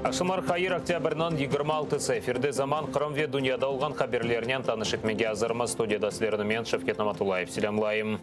Ашымар қайыр октябрьнан 26-сы эфирде заман Қырымве дүнияда олған қаберлерінен танышытмеге азырмыз. Студияда сілерімен Шевкет Наматулаев селямлайым.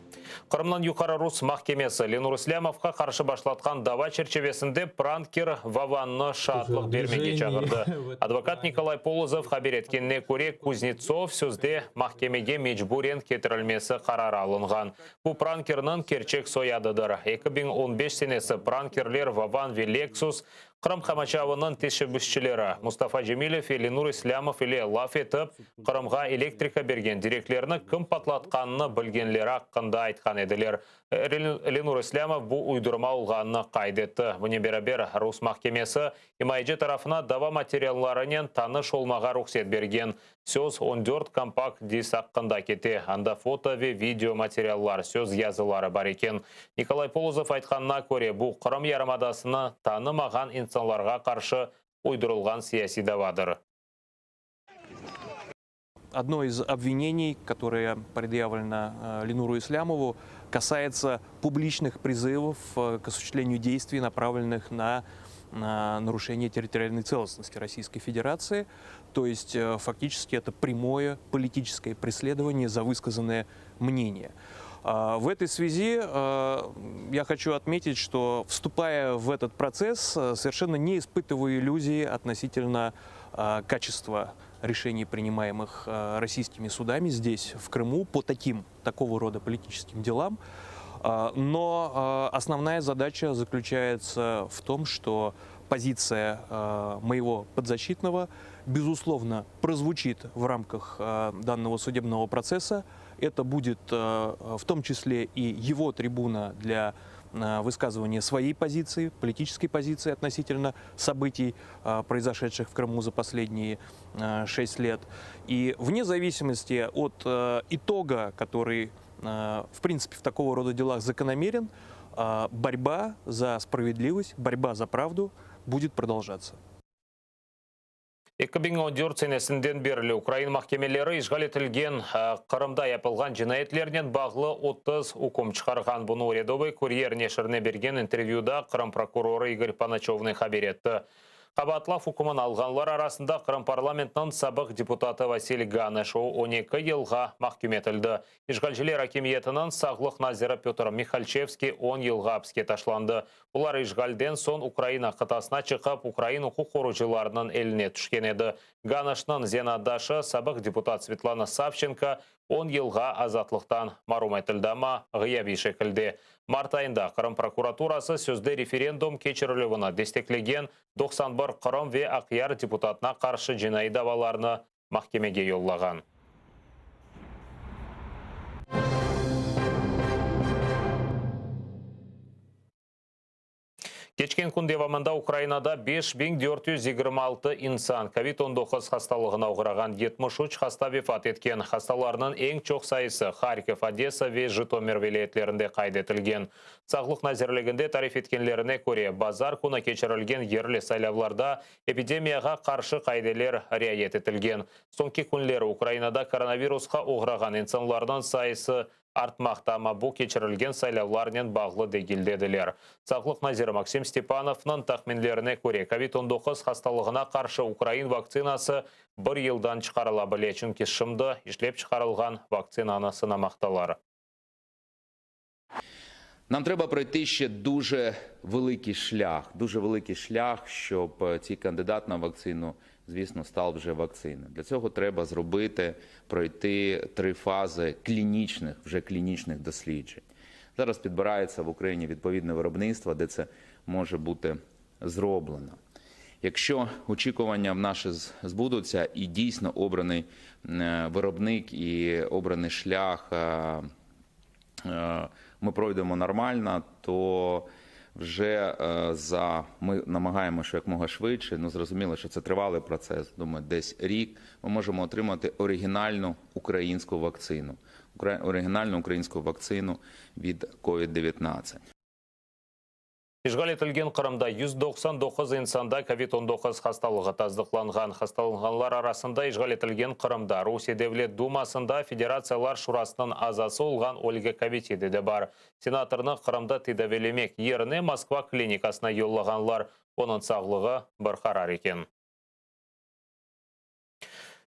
Қырымнан юқары Рус махкемесі Ленур Ислямовқа қаршы башлатқан дава черчевесінде пранкер Ваванны шатлық бермеге чағырды. Адвокат Николай Полозов хабер еткеніне көре Кузнецов сөзде махкемеге мечбурен кетірілмесі қарар алынған. Бұл пранкернын керчек соядыдыр. 2015 сенесі пранкерлер Ваван ве Лексус Қырым қамачауының тешебүшчілері Мустафа Джемилев и Ленур Ислямов или лаф етіп, Қырымға электрика берген директлеріні кім патлатқаныны білгенлері аққында айтқан еділер. Ленур Ислямов бұл ұйдырма ұлғаныны қайдетті. Бұне берабер Рус махкемесі Имайджи тарафына дава материалларынан таныш олмаға рұқсет берген. Сөз 14 компакт диск аққында кете. Анда фото ве видео материаллар, сөз язылары бар екен. Николай Полозов айтқанына көре бұл Қырым ярымадасыны танымаған инсанларға қаршы ұйдырылған сияси давадыр. Одно из обвинений, которое предъявлено Ленуру Ислямову, касается публичных призывов к осуществлению действий, направленных на нарушение территориальной целостности Российской Федерации. То есть фактически это прямое политическое преследование за высказанное мнение. В этой связи я хочу отметить, что, вступая в этот процесс, совершенно не испытываю иллюзий относительно качества решений, принимаемых российскими судами здесь, в Крыму, по такого рода политическим делам. Но основная задача заключается в том, что позиция моего подзащитного, безусловно, прозвучит в рамках данного судебного процесса. Это будет в том числе и его трибуна для высказывания своей позиции, политической позиции относительно событий, произошедших в Крыму за последние 6 лет. И вне зависимости от итога, который, в принципе, в такого рода делах закономерен, борьба за справедливость, борьба за правду будет продолжаться. 2014 сенесінден берілі Украин махкемелері işgal етілген Қырымда япылған жинайетлерінен бағлы 30 үкім шығарған. Бұны Уредовый курьер нешіріне берген интервьюда Қырым прокуроры Игорь Паначевный хабер етті. Қабатлав үкімін алғанлар арасында Қырым парламентінің сабық депутаты Василий Ганыш 12 елға махкем етілді. Işgalшілер акимиетінің сағлық назирі Петр Михальчевский 10 елға апске ташланды. Олар işgalден сон Украина қытасына чықып, Украина құқық қорғаушыларының еліне түшкен еді. Ганышның зенадашы сабық депутат Светлана Савченко 10 елға азатлықтан марум етілдама ғияби шекілде. Март айында Қырым прокуратурасы сөзді референдум кечірілігіні дестеклеген 91 Қырым ве Ақияр депутатына қаршы жинай даваларыны махкемеге йоллаған. Кечкен күн девамында Украинада 5426 инсан COVID-19 хасталығына ұғыраған 73 хаста вефат еткен. Хасталарының ең чоқ сайысы Харьков, Одесса ве Житомир вилаетлерінде қайдетілген. Сағлық назерлігінде тариф еткенлеріне көре базар күні кечірілген ерлі сайлавларда эпидемияға қаршы қайделер риайет етілген. Соңки күнлері Украинада коронавирусқа ұғыраған инсанлардың сайысы артмақтама бұл кечірілген сайлавларнен бағлы дегілдеділер. Сағлық назері Максим Степановның тақменлеріне көре COVID-19 хасталығына қаршы Украин вакцинасы бір елдан шығарыла білечін кешімді ішлеп шығарылған вакцинаны сынамақталар. Нам треба пройти ще дуже великий шлях, щоб цей кандидат на вакцину, звісно, став вже вакциною. Для цього треба пройти 3 фази клінічних досліджень. Зараз підбирається в Україні відповідне виробництво, де це може бути зроблено. Якщо очікування в наші збудуться і дійсно обраний виробник і обраний шлях ми пройдемо нормально, то вже ми намагаємося якомога швидше, зрозуміло, що це тривалий процес, думаю, десь рік, ми можемо отримати оригінальну українську вакцину від COVID-19. Ишғал етілген Қырымда 199 инсанда COVID-19 хасталығы таздықланған. Хасталынғанлар арасында ишғал етілген Қырымда Русия Девлет Думасында Федерациялар Шурасының азасы олған Ольга Кавитиді де бар. Сенаторны Қырымда тедавелемек еріне Москва клиникасына йоллағанлар. Оның сағлығы бір қарар екен.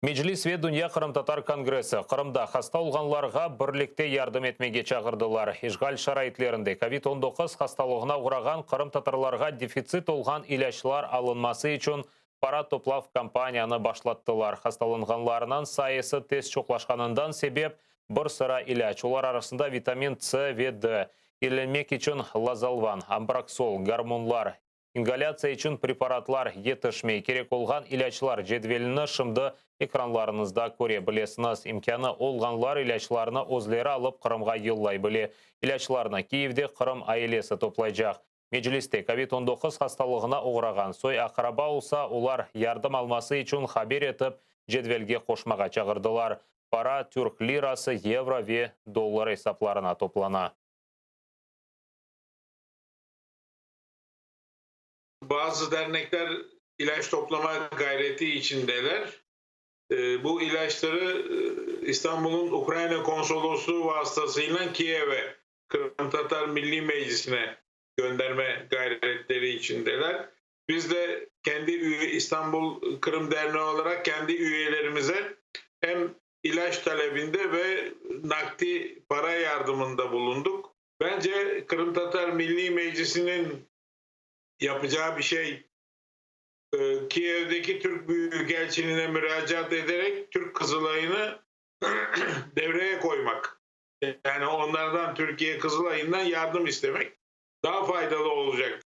Меджлис ве Дүния Қырым-Татар Конгресі Қырымда хаста олғанларға бірлікте ярдым етмеге чағырдылар. Ишғал шарайтлерінде COVID-19 хасталығына ұғыраған Қырым-Татарларға дефицит олған илачлар алынмасы үшін пара топлав компанияны башлаттылар. Хасталынғанларынан сайысы тест чоқлашқанындан себеп бір sıra ilaç. Олар арасында витамин С ве Д, илемек үшін лазалван, амбраксол, гормонлар, ингаляция үшін препаратлар етішмей керек олған илачлар жедвеліні шымды экранларыңызда көре білесіңіз. Имканы олғанлар илачларыны өзлері алып Қырымға еллай біле. Илачларына Киевде Қырым айлесі топлайжақ. Меджлисте COVID-19 хасталығына оғыраған сой ақыраба олса, олар ярдым алмасы үшін хабер етіп, жедвелге қошмаға чағырдылар. Пара түрк лирасы, евро ве доллар есапларына топлана. Bazı dernekler ilaç toplama gayreti içindeler. Bu ilaçları İstanbul'un Ukrayna Konsolosluğu vasıtasıyla Kiev'e, Kırım Tatar Milli Meclisi'ne gönderme gayretleri içindeler. Biz de kendi İstanbul Kırım Derneği olarak kendi üyelerimize hem ilaç talebinde ve nakdi para yardımında bulunduk. Bence Kırım Tatar Milli Meclisi'nin yapacağı bir şey Kiev'deki Türk Büyükelçiliğine müracaat ederek Türk Kızılay'ını devreye koymak. Yani onlardan Türkiye Kızılay'ından yardım istemek daha faydalı olacak.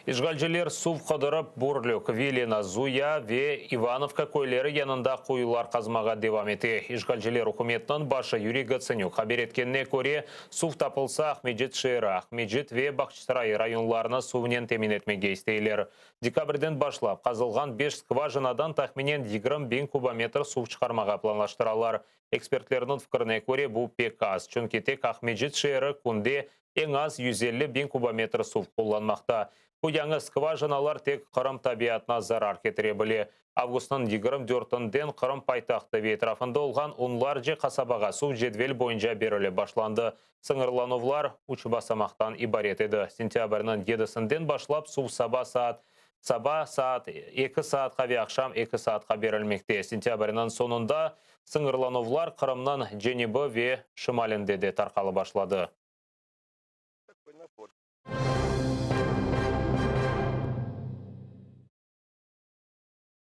Ишғалжелер сув қыдырып Бурлюк, Вилина, Зуя ве Ивановка көйлері янында қойылар қазмаға девам еті. Ишғалжелер үкіметінің башы Юрий Гаценюк хабер еткеніне көре сув тапылса Ахмеджет Шейрі, Ахмеджет ве Бақчысарай районларына сувнен темин етмеге істейлер. Декабрден башлап қазылған 5 скважинадан тахменен 20 кубометр сув шығармаға планлаштыралар. Экспертлерінің фікіріне көре бұл пек аз. Чөнки тек Ахмеджет Шейрі күнде ең аз 150 кубометр сув қолданмақта. Бұл яңы скважиналар тек Қырым табиатына зарар кетіре біле. Августың 24-ден Қырым пайтақты ветрафында олған ұнлар же қасабаға су жедвел бойынша берілі башланды. Сыңырланувлар ұчбасамақтан ибарет еді. Сентябрінің 7-сінден башлап су саба саат 2 саатқа ве ақшам 2 саатқа берілмекте. Сентябрінің сонында сыңырланувлар Қырымнан Женебі ве Шымалінде де тарқалы башлады.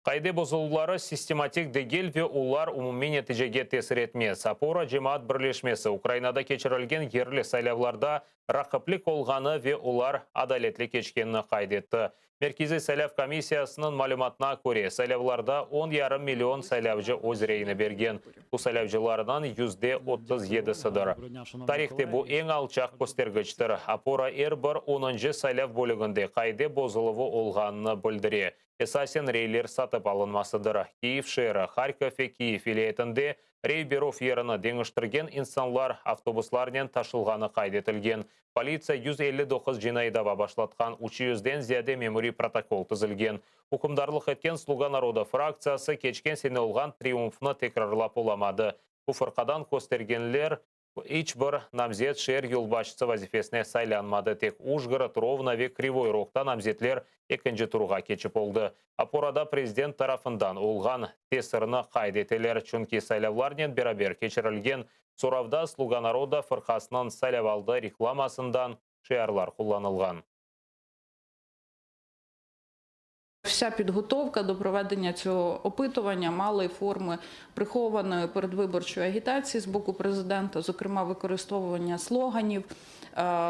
Қайды бұзылулары систематик дегел ве олар умуми нәтижеге тесір етмес. Апора жемаат бірлешмесі Украинада кечірілген ерлі сайлавларда рақыплік олғаны ве олар адалетлі кечкенні қайдетті. Меркези сайлав комиссиясының малюматына көре сайлавларда 10,5 миллион сайлавжы өз рейіні берген. Бұл сайлавжылардан %37-сідір. Тарихте бұл ең алчақ көстергіштір. Апора бір 10-жы сайлав бөлігінде қайды бұзылығы олғаныны білдіре. Эсасен рейлер сатып алынмасыдыр. Киев шері, Харьков и Киев елетінде рейберов еріні деңіштірген инсанлар автобусларнен ташылғаны қайдетілген. Полиция 159 жинайдава башлатқан 300-ден зияде мемори протокол тізілген. Хукумдарлық еткен Слуга народа фракциясы кечкен сені олған триумфны текрарлап оламады. Бұл фырқадан көстергенлер бір намзет шер юлбашысы вазифесіне сайланмады. Тек Ужгород, Ровно ве Кривой Рогта намзетлер екінші тұруға кечіп олды. Апорада президент тарафындан олған тесіріні қайдетелер. Чүнки сайлавларнен берабер кечірілген Соравда Слуга народа фырқасынан сайлавалды рекламасындан шеярлар қолданылған. Вся підготовка до проведення цього опитування мала й форми прихованої передвиборчої агітації з боку президента, зокрема використовування слоганів,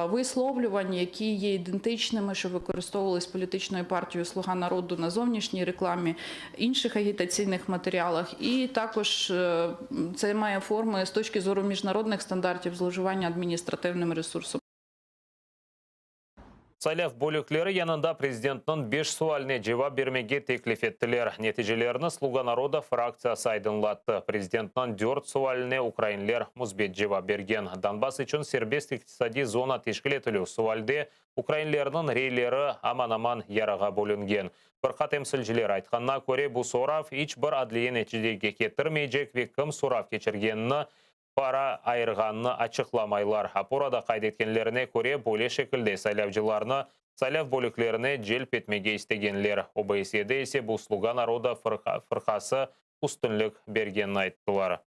висловлювань, які є ідентичними, що використовувались політичною партією «Слуга народу» на зовнішній рекламі, інших агітаційних матеріалах. І також це має форми з точки зору міжнародних стандартів зловживання адміністративним ресурсом. Сайлау бөліклері янында президенттің 5 суаліне жауап бермеге теклиф еттілер. Нәтижелеріні Слуга народа фракциясы айдынлатты. Президенттің 4 суаліне украинлер мұзбет жауап берген. Донбасс үшін сербест иктисади зона тешкіл етілу суалде украинлердің рейлері аман-аман яраға бөлінген. Бір қатемсілжілер айтқанна көре бұл сорав ич бір адлие нәтижеге кетірмейжек векім сорав кечіргенні пара айырғанны ачықламайлар. Апорада қайдеткенлеріне көре бөле шекілде сайлаушыларны сайлау бөліклеріне желп етмеге істегенлер. ОБСЕ-де есе бұл Слуга народа фырқасы үстінлік бергенін айттылар.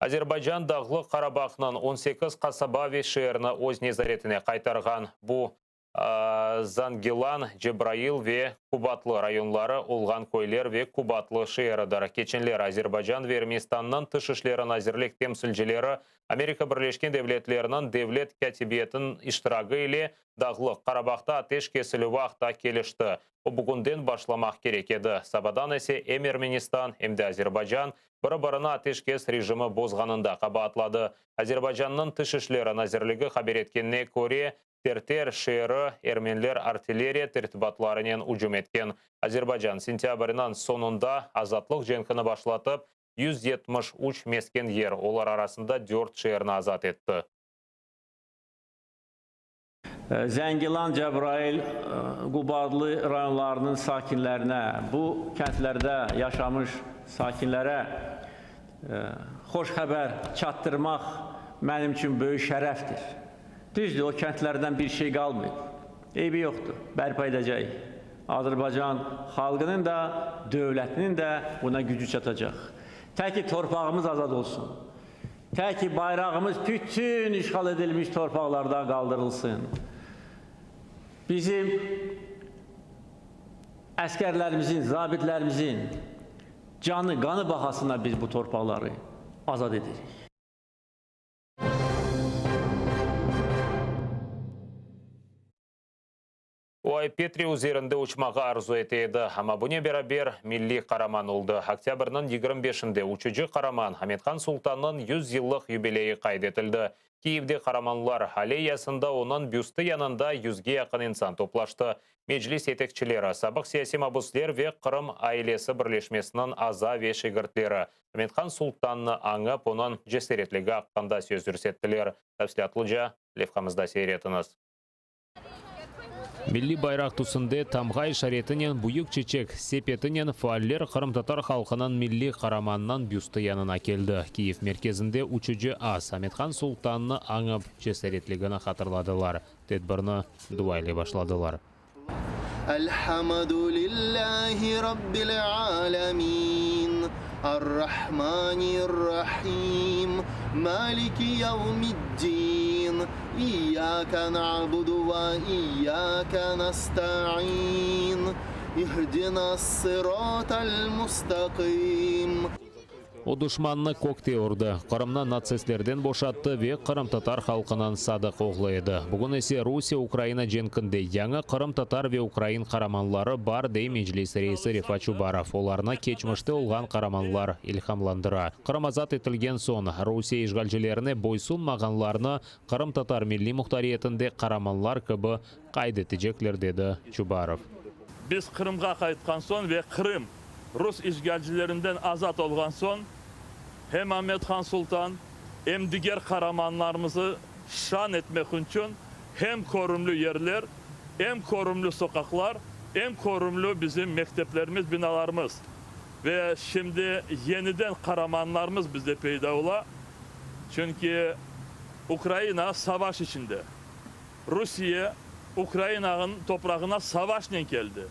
Азербайджан дағлы Қарабақнан 18 қасабави шеріні өз незаретіне қайтарған. Бұл Зангелан, Джебраил ве Кубатлы районлары олған көйлер ве Кубатлы шеерідар. Кеченлер Азербайджан ве Ерместанның тышышлерін әзірлік темсілжелері Америка Бірлешкен Девлетлерінің Девлет кәтебетін іштірағы еле дағлы Қарабақта атеш кесілі вақта келішті. О бүгінден башламақ керек еді. Сабадан әсе әм Ерменистан, әмді Азербайджан бірі-біріні атешкес режимі бозғанында қабатлады. Азербайджанның тышышлерін әзірлігі қабер еткеніне көре Тертер шеері әрменлер артиллерия тертібатларынан ұжым еткен. Азербайджан сентябрынан сонында азатлық женкіні башлатып, 173 мескен ер олар арасында 4 шееріні азат етті. Zəngilan, Cəbrayil, Qubadlı rayonlarının sakinlərinə, bu kəndlərdə yaşamış sakinlərə xoş xəbər çatdırmaq mənim üçün böyük şərəfdir. Düzdür, o kəndlərdən bir şey qalmayıb. Eybi yoxdur, bərpa edəcək. Azərbaycan xalqının da, dövlətinin də buna gücü çatacaq. Tək ki torpağımız azad olsun. Tək ki bayrağımız bütün işğal edilmiş torpaqlarda qaldırılsın. Bizim əskərlərimizin, zabitlərimizin canı, qanı bahasına biz bu torpaqları azad edirik. Ой Петри üzerinde uçmağı arzu eteydi. Ama buna beraber milli qaraman oldu. Октябрьнің 25-inde uçucu qaraman Hametхан Sultan'ın 100 yıllık юбилейі qaydetildi. Kiyev'de qaramanlar aleyasında onun büstü yanında 100'ge yakın insan toplaştı. Meclis yetekçileri, sabık siyasi mabusler ve Qırım ailesi birleşmesinin aza ve şigirtleri Hametхан Sultan'ı anıp onun cesaretligi hakkında sözürsettiler. Tafsilatlıca levhamızda seyretiniz. Milli bayrak тұсынды тамғай шаретінен бұйық чечек сепетінен фуаллер Қырым-татар халқының milli қараманнан бюсты янына келді. Киев мерkezінде учуджы ас Hametхан Sultan'ны аңып жесаретлігіні қатырладылар. Тедбірні дуайлы башладылар. Alhamdulillahi Rabbil alamin Ar-Rahmanir-Rahim Maliki yevmiddin İyyâke na'budu ve iyyâke nesta'in İhdinas sıratal mustaqim. O düşmanны көкте ұрды. Қырымнан нацистлерден бошатты ве Қырым-татар халқынан садық оғлы еді. Бүгін есе Русия, Украина женкінде яңы Қырым-татар ве Украин қараманлары бар дей меджлис рейсі Рифат Чубаров. Оларына кечмішті олған қараманлар илхамландыра. Қырым азат етілген сон Русия ишгалжелеріне бойсун мағанларны Қырым-татар милли мұқтариетінде қараманлар кібі қайдетежеклер деді Чубаров. Biz Kırım'a kayıtkan son ve Kırım Rus işgalcilerinden azat olgan son hem Hametхан Sultan hem diğer kahramanlarımızı şan etmek için hem korumlu yerler, hem korumlu sokaklar, hem korumlu bizim mekteplerimiz, binalarımız. Ve şimdi yeniden kahramanlarımız bizde peyda ola. Çünkü Ukrayna savaş içinde. Rusya Ukrayna'nın toprağına savaşla geldi.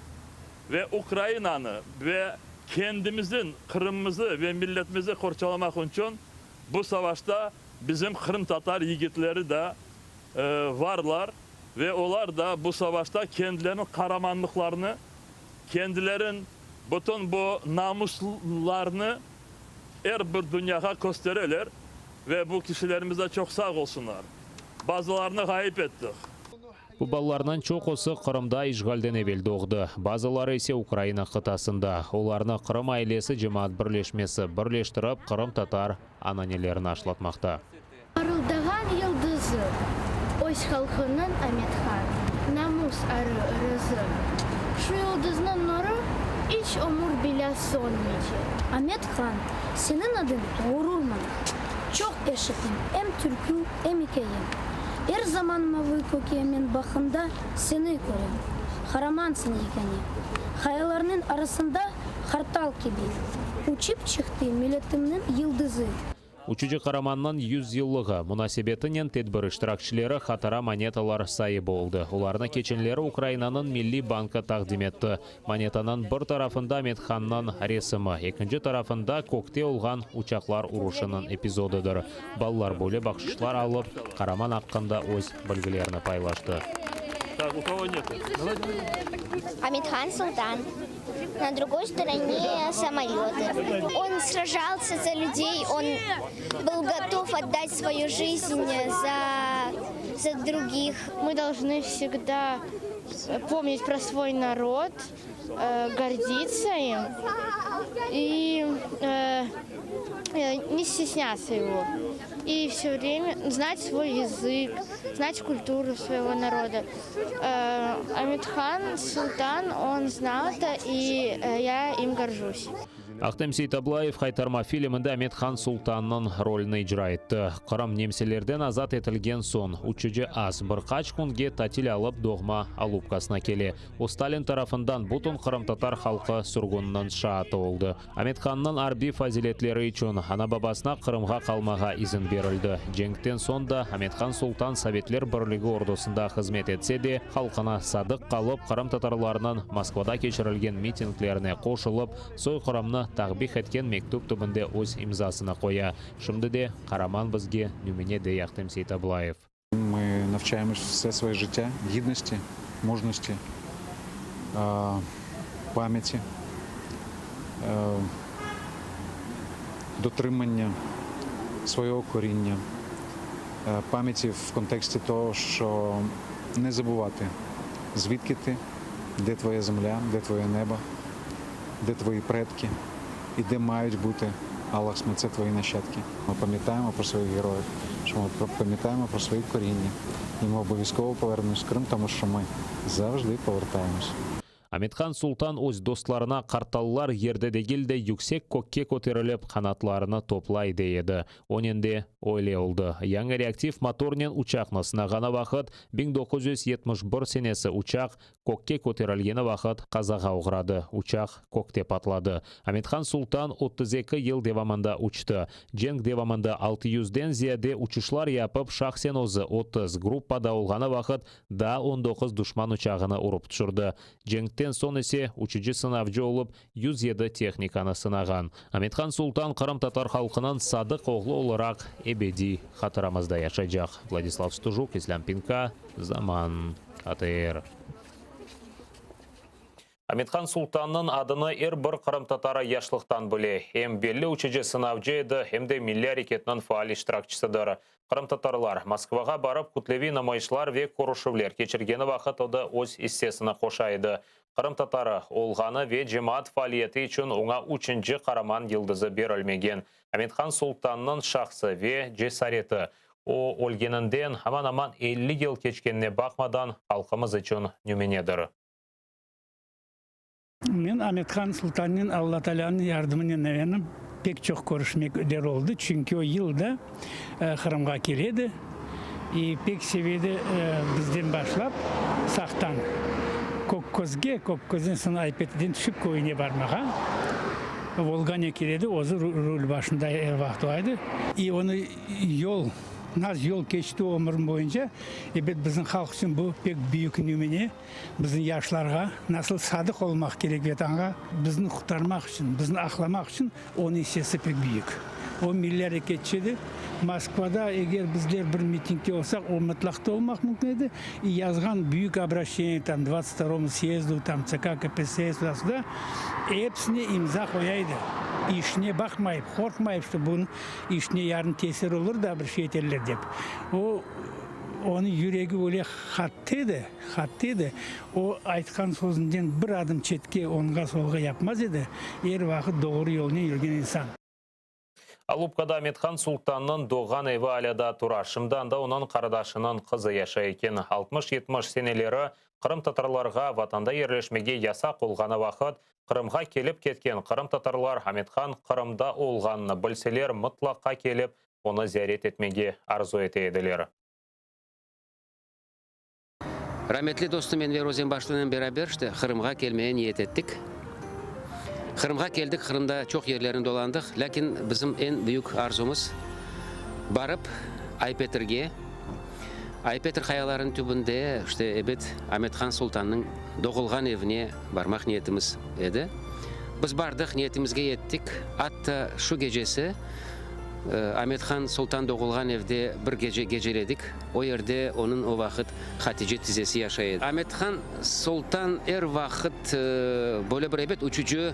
Ve Ukrayna'nı ve kendimizin Kırım'ımızı ve milletimizi korçalamak için bu savaşta bizim Kırım Tatar yiğitleri de varlar ve onlar da bu savaşta kendilerinin kahramanlıklarını, kendilerin bütün bu namuslarını her bir dünyaya gösterirler ve bu kişilerimize çok sağ olsunlar. Bazılarını kayıp ettik. Bu балаларынан çok осы Қырымда işgalden evvel doğdu. Bazıları ise Ukrayna kıtasında. Оларны Qırım ailesi cemaat birleşmesi birleştirip Qırım Tatar ananelerini aşlatmakta. Parıldagan yıldızı, o Русь халқының Аметхан, намус ары ырызы. Шу йылдызның нұры іч омур біля сонмече. Аметхан, senin adın doğrulmadı. Çok eşitim, hem Türk'ü hem ikeyim. Her zaman mavi kökeğimin bakımda seni görüyorum. Haramansın yekeni. Hayalarının arasında hartal gibi. Uçup çıktı milletimin yıldızı. Учучы Караманның 100 yıllığı münasebetінен tedbir iştirakçıları hatara монеталар sayı болды. Оларны кеченлері Украинаның Milli Bankı taqdim etті. Монетаның bir tarafında Ametxanның resimi, ikinci tarafında kokte olған uçaklar uruşының epizodudur. Баллар бөлі бақшышлар алып, Караман hakkında өз білгілеріні пайлашты. Так, у кого нет? Аметхан Султан. На другой стороне самолеты. Он сражался за людей, он был готов отдать свою жизнь за других. Мы должны всегда помнить про свой народ, гордиться им и не стесняться его. И все время знать свой язык, знать культуру своего народа. Аметхан Султан, он знал это, и я им горжусь. Ақтем Сейтаблаев қайтарма фильмінде Аметхан Султанның ролін ижра етті. Қырым немселерден азат етілген сон, учыжы аз бір қач күнге татил алып доғма алупкасына келе. О Сталин тарафындан бұтын Қырым татар халқы сүргіннің шааты олды. Аметханның арби фазилетлері үшін ана бабасына Қырымға қалмаға изін берілді. Жеңіктен сонда Аметхан Султан Советлер бірлігі ордосында қызмет етсе де, халқына садық қалып Қырым татарларының Москвада кешірілген митинглеріне қошылып, сой Қырымны тағбих еткен мектуп түбінде өз имзасына қоя. Шымды де Караман бізге нүміне де Ақтем Сейтаблаев. Ми навчаємось все своє життя гідності, мужності, пам'яті, дотримання свого коріння, пам'яті в контексті того, що не забувати, звідки ти, де твоя земля, де твоє небо, де твої предки і де мають бути Аллахсми, це твої нащадки. Ми пам'ятаємо про своїх героїв, що ми пам'ятаємо про свої коріння. І ми обов'язково повернемось в Крим, тому що ми завжди повертаємось. Аметхан Султан өз достарына қарталылар ерді дегелде yüksek көкке көтеріліп қанатларыны топлайды еді. Оненде ойле олды. Яңы реактив моторнен учақны сынағаны вақыт 1971 сенесі учақ көкке көтерілгені вақыт қазаға ұғырады. Учақ көкте патлады. Аметхан Султан 32 ел девамында учты. Женг девамында 600-ден зияде учышлар япып шақсен өзі 30 группада олғаны вақыт да 19 дұшман учағыны ұрып түшірді. Женгтен сон есе учыжы сынавжы олып 107 техниканы сынаған. Аметхан Султан Қырым татар халқынан садық оғлы оларақ эбеди хатырамызда яшайжақ. Владислав Стужук, Ислам Пинка, Заман, АТР. Аметхан Султанның адыны бір Қырым татары яшлықтан біле. Hem белі учыжы сынавжы еді, hem де милли әрекетінің фаал іштіракчысыдыр. Қырым татарлар Москваға барып күтлеви намайшылар век көрушівлер кечіргені вақыт оды өз істесіні қошайды. Қырым татары олғаны ве жемаат фаалиеті үшін оңа 3-ші Қараман йылдызы берілмеген. Аметхан Султанның шақсы ве жесареті. О өлгенінден аман-аман 50 ел кечкеніне бақмадан халқымыз үшін нүменедір. Мен Аметхан Султанның Алла Тағаланың ярдымынан әвенім pek çok görüşmeler oldu. Çünkü o yılda Kırım'a geledi. Pek seviyede bizden başlap saktan Kokköz'ün sana iPad'den düşüp koyuna barmağa. Volga'ya geledi. O rol başında vaktaydı. Onu yol geçti ömrüm boyunca. Bizim halk için bu pek büyük nümene. Bizim yaşlarga nasıl sadık olmak gerek vetanğa, bizni kurtarmak için, bizni aklamak için onun hissesi pek büyük. O milli hareketçiydi. Moskvada eğer bizler bir mitingde olsak o mutlakta olmak mümkündü. Yazgan büyük обращение там 22 съезду, там ЦК КПСС da hepsine imza koyaydı. İşine bakmayıp, korkmayıp işte bunun işine yarın tesir olur da bir şey ederler deyip. Onun yüreği öyle hattıydı. O aytkan sözünden bir adım çetke onga solga yapmaz idi. Her vakit doğru yoluna yürüyen insan. Алупкада Аметхан Султанның доған еві аляда тура. Шымданда оның қарадашының қызы яша екен. 60-70 сенелері Қырым татарларға ватанда ерлешмеге яса қолғаны вақыт Қырымға келіп кеткен Қырым татарлар Аметхан Қырымда олғанны білселер мұтлаққа келіп, оны зиярет етмеге арзу етейділер. Rahmetli dostum Enver Ozenbaşlı'nın beraber Kırım'a gelmeye niyet ettik. Kırım'a geldik, Kırım'da çok yerlerini dolandık. Lakin bizim en büyük arzumuz barıp Aypetir'ge, Aypetir kayaların tübünde Amethan Sultan'ın doğulgan evine varmak niyetimiz edi. Biz bardık, niyetimizge yettik. Hatta şu gecesi Amethan Sultan doğulgan evde bir gece geceledik. O yerde onun o vakit Hatice tizesi yaşaydı. Amethan Sultan vakit böyle bir uçucu,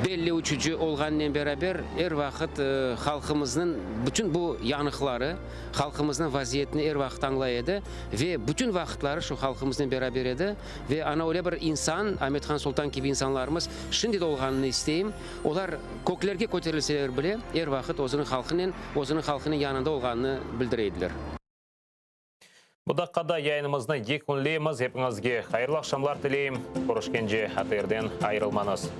belli uçucu olganla beraber vakit halkımızın bütün bu yanıkları, halkımızın vaziyetini vakit anlaydı ve bütün vakitleri şu halkımızla beraber edi ve ana öyle bir insan, Amethan Sultan gibi insanlarımız şimdi de olganını isteyim. Onlar köklerge köterilseler bile vakit özünün halkının yanında olganını bildireydiler. Bu dakikada yayınımızны екінлейміз. Hepinizge hayırlı akşamlar dileyim. Görüşkенше hatırdan ayrılmanız.